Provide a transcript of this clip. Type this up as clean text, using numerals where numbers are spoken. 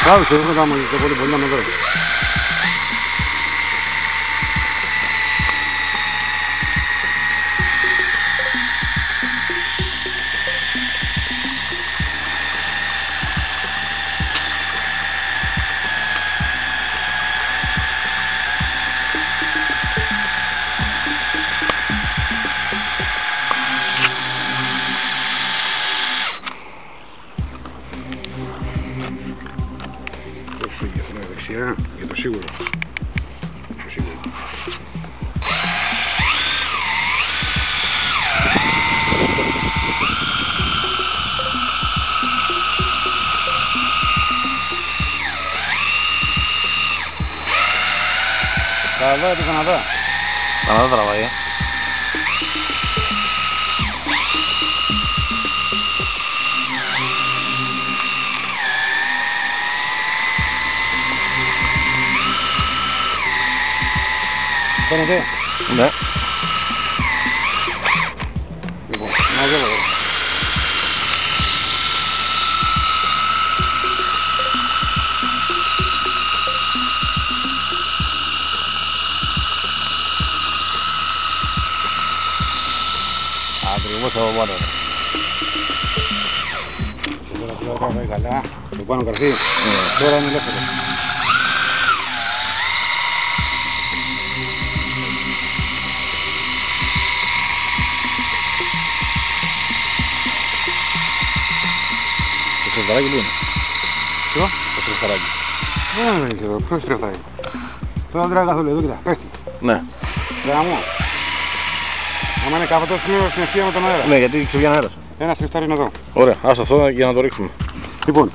Τράβηξε, δεν θα μου πολύ να με δω. Δεξιά, για το σίγουρο. Το σίγουρο. Καναδά, το Καναδά. Καναδά τραβάει, Φαίνεται. Ναι. Λοιπόν, να δω εδώ. Ακριβώς από πάνω. Τώρα πάει καλά. Το πάνω καρφί. Τώρα είναι ελεύθερο. Το στρεφταράκι που είναι. Ποιο? Το στρεφταράκι. Δεν ξέρω, ποιος στρεφτάει. Τώρα δεν τράγει καθόλου εδώ, κοίτα, πέφτει. Ναι. Γραμμό. Άμα είναι κάθετο στην ευθεία με τον αέρα. Ναι, γιατί ξεβγαίνει αέρας. Ένα στρεφτάρι είναι εδώ. Ωραία, ας αυτό για να το ρίξουμε. Λοιπόν,